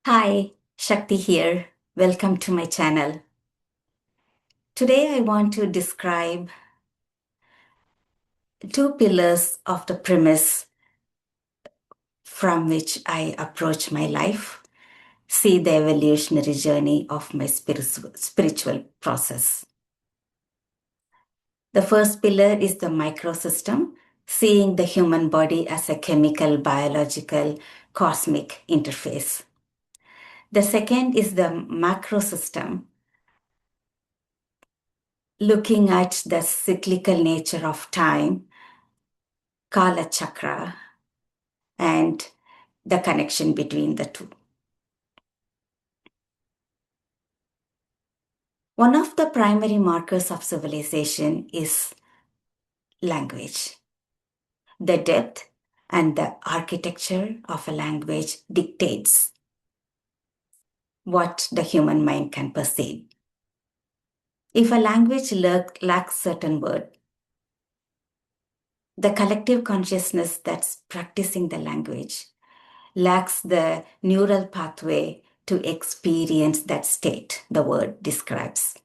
Hi, Shakti here. Welcome to my channel. Today I want to describe two pillars of the premise from which I approach my life, see the evolutionary journey of my spiritual process. The first pillar is the microsystem, seeing the human body as a chemical, biological, cosmic interface. The second is the macrosystem, looking at the cyclical nature of time, Kala chakra, and the connection between the two. One of the primary markers of civilization is language. The depth and the architecture of a language dictates what the human mind can perceive. If a language lacks certain words, the collective consciousness that's practicing the language lacks the neural pathway to experience that state the word describes.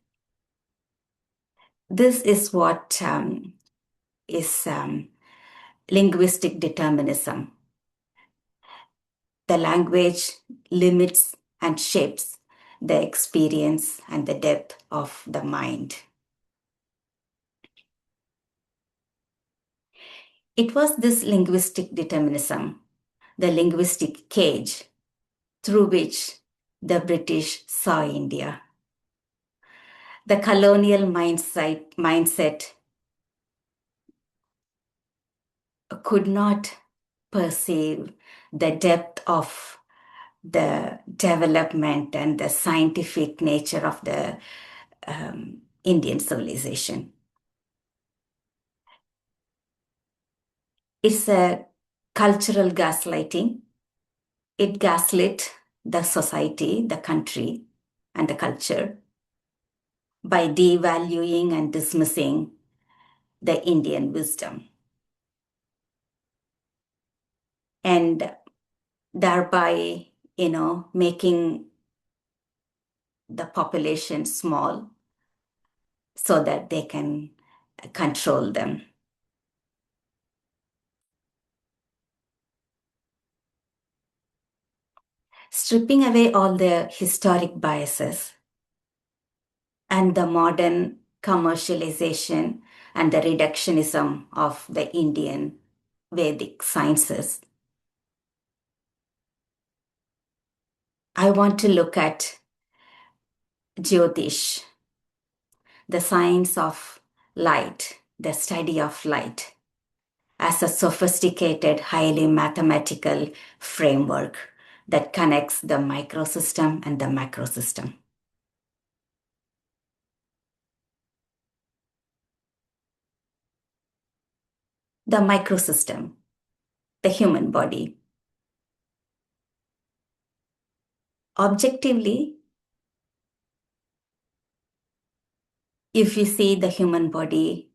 This is what is linguistic determinism. The language limits and shapes the experience and the depth of the mind. It was this linguistic determinism, the linguistic cage, through which the British saw India. The colonial mindset could not perceive the depth of the development and the scientific nature of the Indian civilization. It's a cultural gaslighting. It gaslit the society, the country, and the culture by devaluing and dismissing the Indian wisdom, and thereby, making the population small so that they can control them. Stripping away all the historic biases and the modern commercialization and the reductionism of the Indian Vedic sciences, I want to look at Jyotish, the science of light, the study of light, as a sophisticated, highly mathematical framework that connects the microsystem and the macrosystem. The microsystem, the human body. Objectively, if you see the human body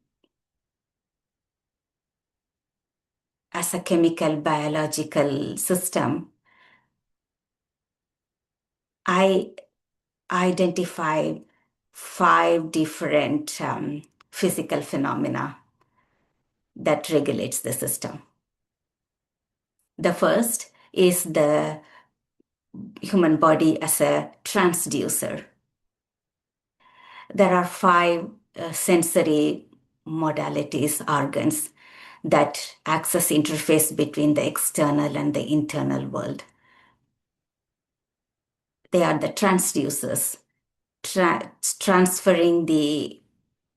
as a chemical biological system, I identify 5 different physical phenomena that regulates the system. The first is the human body as a transducer. There are 5 sensory modalities, organs, that access interface between the external and the internal world. They are the transducers, transferring the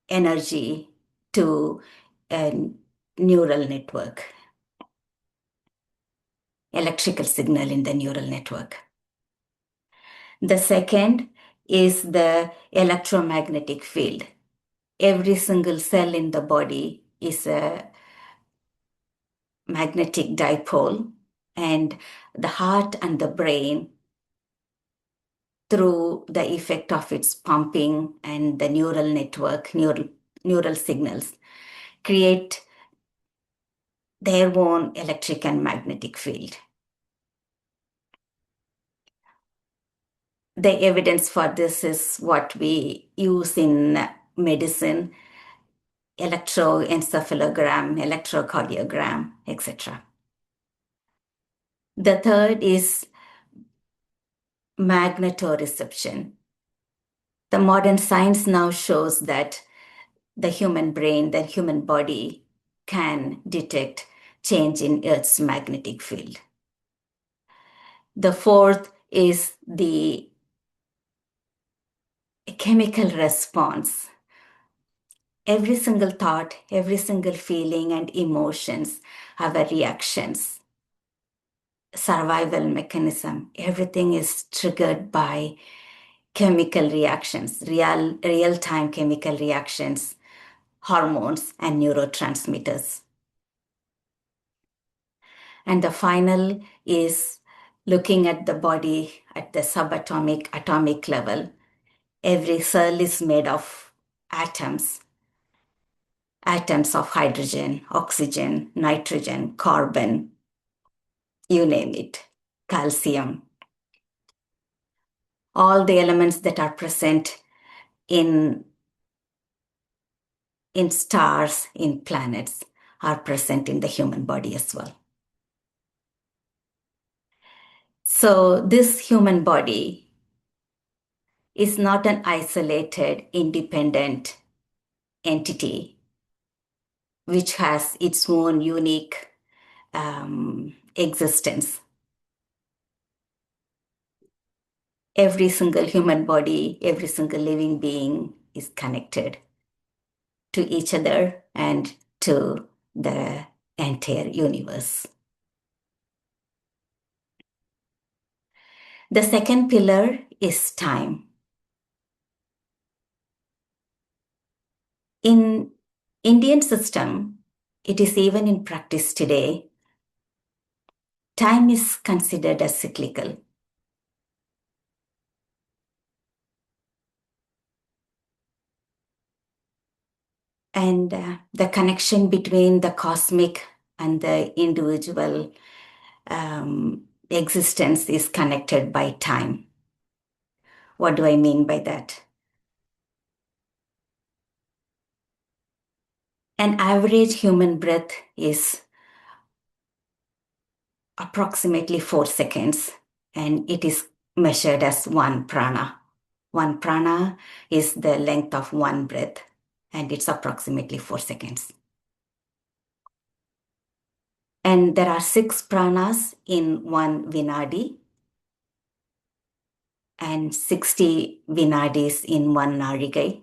energy to a neural network, electrical signal in the neural network. The second is the electromagnetic field. Every single cell in the body is a magnetic dipole, and the heart and the brain, through the effect of its pumping and the neural network, neural signals, create their own electric and magnetic field. The evidence for this is what we use in medicine: electroencephalogram, electrocardiogram, etc. The third is magnetoreception. The modern science now shows that the human brain, the human body, can detect change in Earth's magnetic field. The fourth is the chemical response. Every single thought, every single feeling and emotions have a reactions. Survival mechanism. Everything is triggered by chemical reactions, real-time chemical reactions, hormones and neurotransmitters. And the final is looking at the body at the subatomic, atomic level. Every cell is made of atoms, atoms of hydrogen, oxygen, nitrogen, carbon, you name it, calcium. All the elements that are present in stars, in planets, are present in the human body as well. So this human body is not an isolated, independent entity which has its own unique existence. Every single human body, every single living being is connected to each other and to the entire universe. The second pillar is time. In Indian system, it is even in practice today, time is considered as cyclical. And the connection between the cosmic and the individual existence is connected by time. What do I mean by that? An average human breath is approximately 4 seconds, and it is measured as one prana. One prana is the length of one breath, and it's approximately 4 seconds. And there are 6 pranas in one vinadi, and 60 vinadis in one narigai,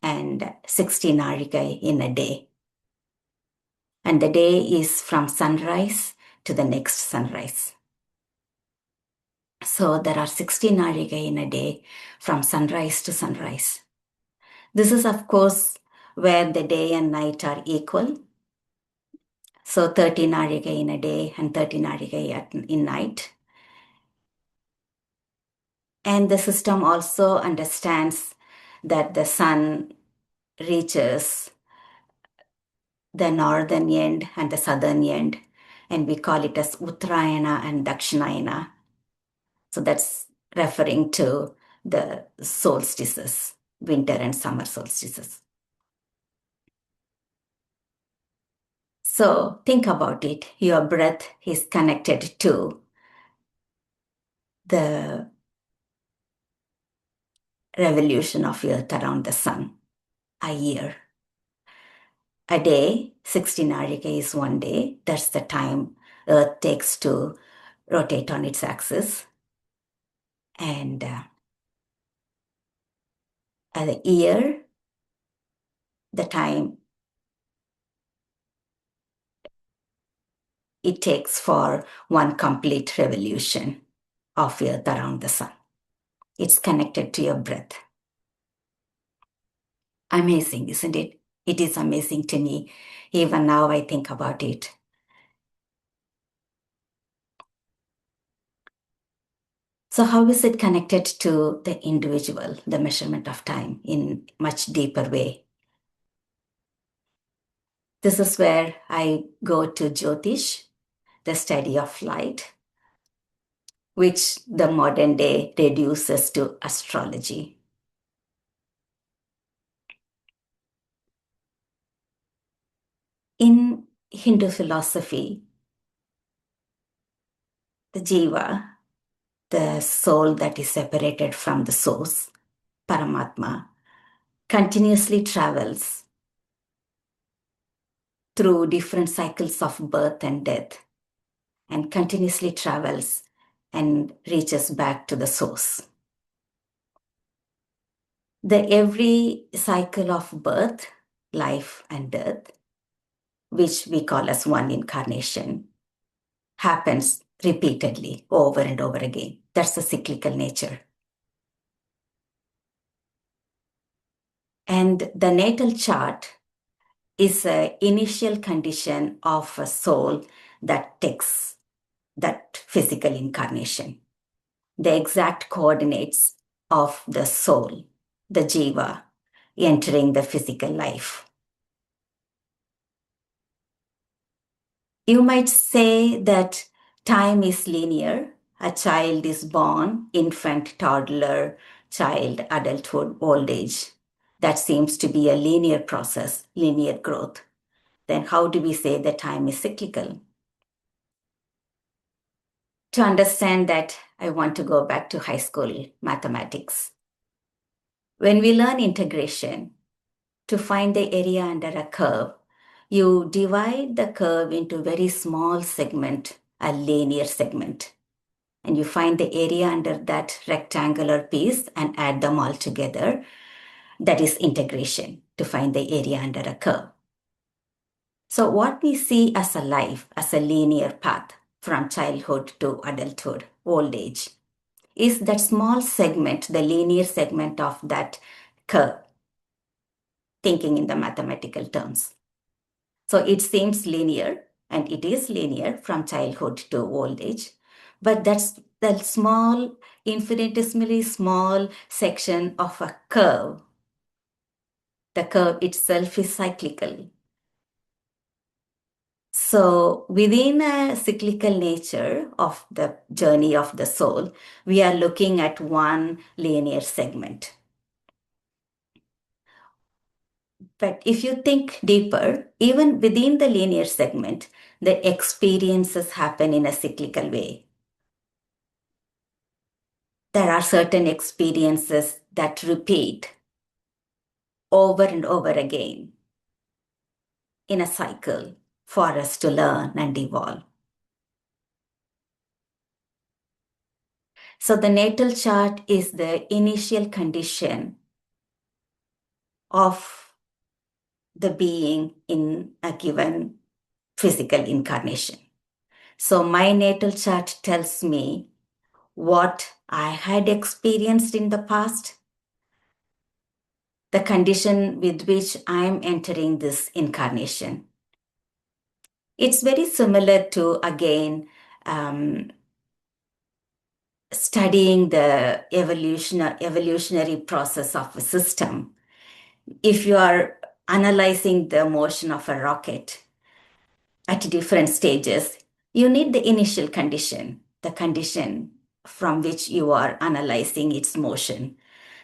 and 60 narigai in a day. And the day is from sunrise to the next sunrise. So there are 60 narigai in a day from sunrise to sunrise. This is, of course, where the day and night are equal. So 30 narigai in a day and 30 narigai in night. And the system also understands that the sun reaches the northern end and the southern end, and we call it as Uttarayana and Dakshinayana. So that's referring to the solstices, winter and summer solstices. So think about it. Your breath is connected to the revolution of Earth around the sun, a year. A day, 60 narika is one day. That's the time Earth takes to rotate on its axis. And a year, the time it takes for one complete revolution of Earth around the sun. It's connected to your breath. Amazing, isn't it? It is amazing to me. Even now I think about it. So how is it connected to the individual, the measurement of time in much deeper way? This is where I go to Jyotish, the study of light. which the modern day reduces to astrology. In Hindu philosophy, the jiva, the soul that is separated from the source, Paramatma, continuously travels through different cycles of birth and death and continuously travels and reaches back to the source. The every cycle of birth, life, and death, which we call as one incarnation, happens repeatedly over and over again. That's the cyclical nature. And the natal chart is an initial condition of a soul that takes that physical incarnation. The exact coordinates of the soul, the jiva, entering the physical life. You might say that time is linear. A child is born, infant, toddler, child, adulthood, old age. That seems to be a linear process, linear growth. Then how do we say that time is cyclical? To understand that, I want to go back to high school mathematics. When we learn integration, to find the area under a curve, you divide the curve into very small segment, a linear segment, and you find the area under that rectangular piece and add them all together. That is integration, to find the area under a curve. So what we see as a life, as a linear path from childhood to adulthood, old age, is that small segment, the linear segment of that curve, thinking in the mathematical terms. So it seems linear, and it is linear from childhood to old age, but that's the small, infinitesimally small section of a curve. The curve itself is cyclical. So within a cyclical nature of the journey of the soul, we are looking at one linear segment. But if you think deeper, even within the linear segment, the experiences happen in a cyclical way. There are certain experiences that repeat over and over again in a cycle for us to learn and evolve. So the natal chart is the initial condition of the being in a given physical incarnation. So my natal chart tells me what I had experienced in the past, the condition with which I am entering this incarnation. It's very similar to, again, studying the evolutionary process of a system. If you are analyzing the motion of a rocket at different stages, you need the initial condition, the condition from which you are analyzing its motion,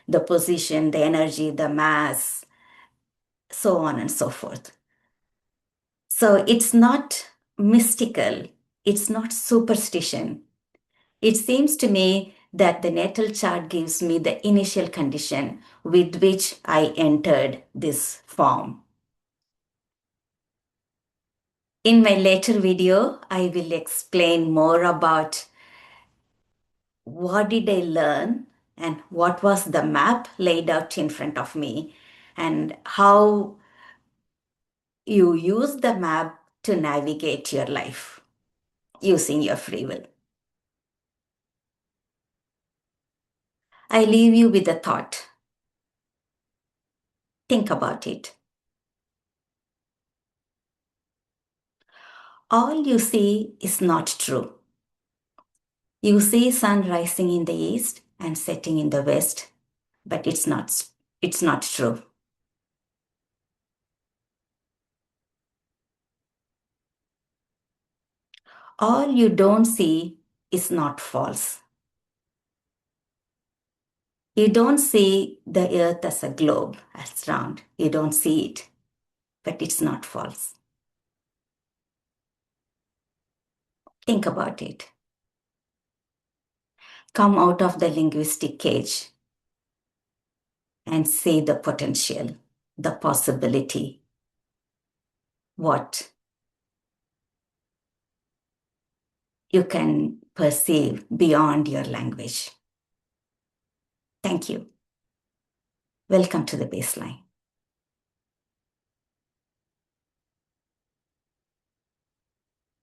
the position, the energy, the mass, so on and so forth. So it's not mystical, it's not superstition. It seems to me that the natal chart gives me the initial condition with which I entered this form. In my later video, I will explain more about what did I learn and what was the map laid out in front of me and how you use the map to navigate your life using your free will. I leave you with a thought. Think about it. All you see is not true. You see sun rising in the east and setting in the west, but it's not true. All you don't see is not false. You don't see the earth as a globe, as round. You don't see it, but it's not false. Think about it. Come out of the linguistic cage and see the potential, the possibility, what you can perceive beyond your language. Thank you. Welcome to the baseline.